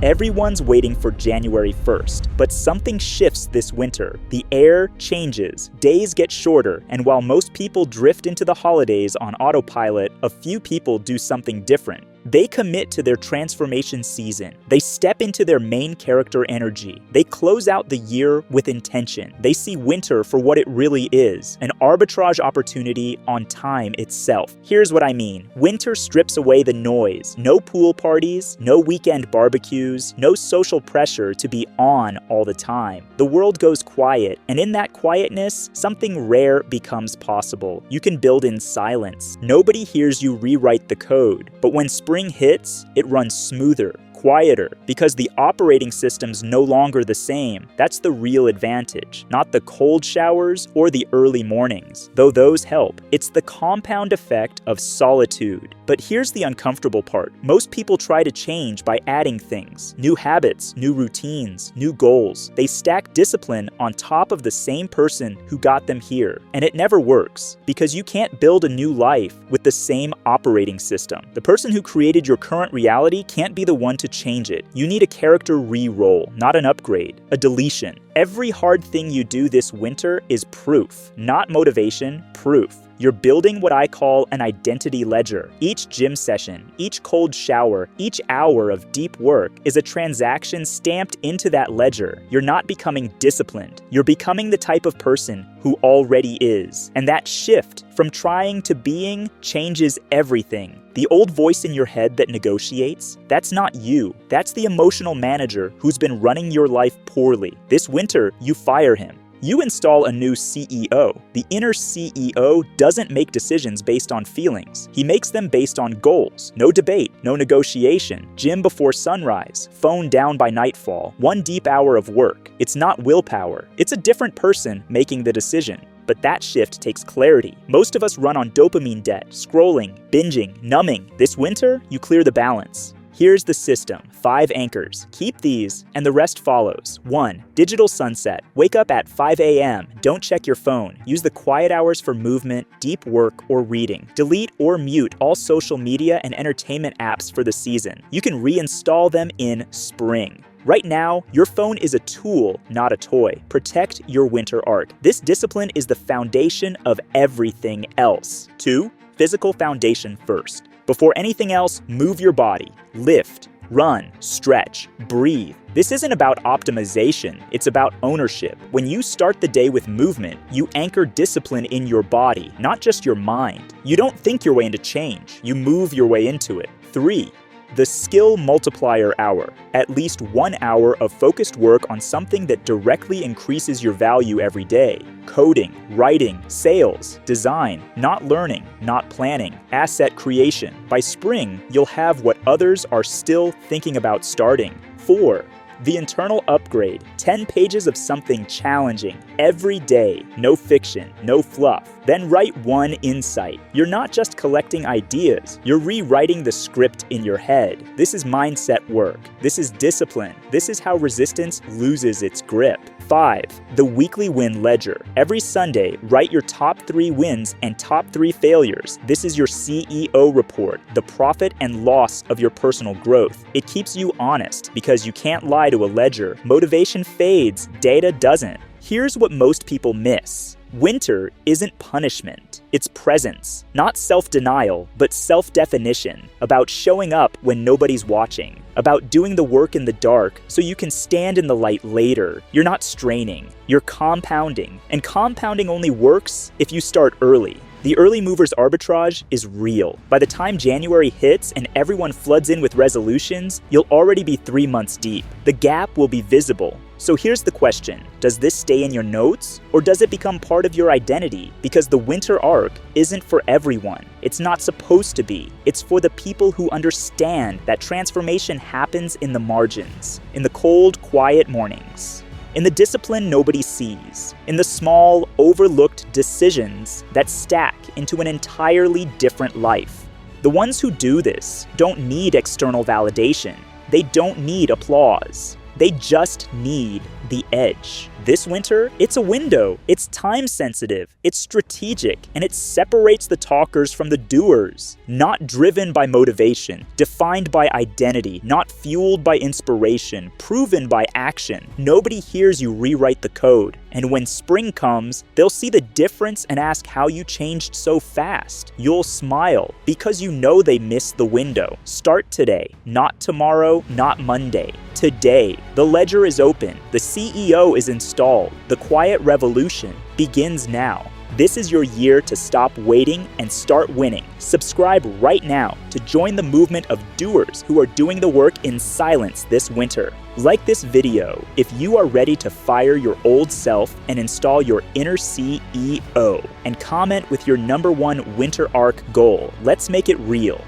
Everyone's waiting for January 1st, but something shifts this winter. The air changes, days get shorter, and while most people drift into the holidays on autopilot, a few people do something different. They commit to their transformation season. They step into their main character energy. They close out the year with intention. They see winter for what it really is, an arbitrage opportunity on time itself. Here's what I mean. Winter strips away the noise. No pool parties, no weekend barbecues, no social pressure to be on all the time. The world goes quiet, and in that quietness, something rare becomes possible. You can build in silence. Nobody hears you rewrite the code, but when spring hits, it runs smoother, quieter, because the operating system's no longer the same. That's the real advantage, not the cold showers or the early mornings, though those help. It's the compound effect of solitude. But here's the uncomfortable part. Most people try to change by adding things, new habits, new routines, new goals. They stack discipline on top of the same person who got them here. And it never works, because you can't build a new life with the same operating system. The person who created your current reality can't be the one to change it. You need a character re-roll, not an upgrade, a deletion. Every hard thing you do this winter is proof, not motivation, proof. You're building what I call an identity ledger. Each gym session, each cold shower, each hour of deep work is a transaction stamped into that ledger. You're not becoming disciplined. You're becoming the type of person who already is. And that shift from trying to being changes everything. The old voice in your head that negotiates, that's not you. That's the emotional manager who's been running your life poorly. This winter, you fire him. You install a new CEO. The inner CEO doesn't make decisions based on feelings. He makes them based on goals. No debate, no negotiation. Gym before sunrise, phone down by nightfall, 1 deep hour of work. It's not willpower. It's a different person making the decision. But that shift takes clarity. Most of us run on dopamine debt, scrolling, binging, numbing. This winter, you clear the balance. Here's the system. 5 anchors. Keep these, and the rest follows. 1. Digital sunset. Wake up at 5 a.m. Don't check your phone. Use the quiet hours for movement, deep work, or reading. Delete or mute all social media and entertainment apps for the season. You can reinstall them in spring. Right now, your phone is a tool, not a toy. Protect your winter arc. This discipline is the foundation of everything else. 2. Physical foundation first. Before anything else, move your body. Lift, run, stretch, breathe. This isn't about optimization, it's about ownership. When you start the day with movement, you anchor discipline in your body, not just your mind. You don't think your way into change, you move your way into it. 3. The skill multiplier hour. At least 1 hour of focused work on something that directly increases your value every day. Coding, writing, sales, design, not learning, not planning, asset creation. By spring, you'll have what others are still thinking about starting. 4. The internal upgrade. 10 pages of something challenging every day. No fiction, no fluff. Then write 1 insight. You're not just collecting ideas, you're rewriting the script in your head. This is mindset work. This is discipline. This is how resistance loses its grip. 5. The weekly win ledger. Every Sunday, write your top 3 wins and top 3 failures. This is your CEO report, the profit and loss of your personal growth. It keeps you honest because you can't lie to a ledger. Motivation fades, data doesn't. Here's what most people miss. Winter isn't punishment, it's presence. Not self-denial, but self-definition. About showing up when nobody's watching. About doing the work in the dark so you can stand in the light later. You're not straining, you're compounding. And compounding only works if you start early. The early movers arbitrage is real. By the time January hits and everyone floods in with resolutions, you'll already be 3 months deep. The gap will be visible. So here's the question. Does this stay in your notes? Or does it become part of your identity? Because the winter arc isn't for everyone. It's not supposed to be. It's for the people who understand that transformation happens in the margins, in the cold, quiet mornings. In the discipline nobody sees, in the small, overlooked decisions that stack into an entirely different life. The ones who do this don't need external validation. They don't need applause. They just need the edge. This winter, it's a window. It's time sensitive, it's strategic, and it separates the talkers from the doers. Not driven by motivation, defined by identity, not fueled by inspiration, proven by action. Nobody hears you rewrite the code. And when spring comes, they'll see the difference and ask how you changed so fast. You'll smile because you know they missed the window. Start today, not tomorrow, not Monday. Today, the ledger is open, the CEO is installed, the quiet revolution begins now. This is your year to stop waiting and start winning. Subscribe right now to join the movement of doers who are doing the work in silence this winter. Like this video if you are ready to fire your old self and install your inner CEO. And comment with your #1 winter arc goal. Let's make it real.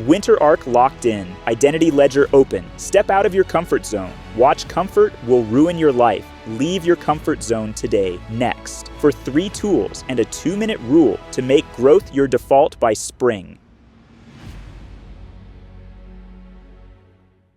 Winter arc locked in, identity ledger open. Step out of your comfort zone. Watch comfort will ruin your life. Leave your comfort zone today. Next, for 3 tools and a 2-minute rule to make growth your default by spring.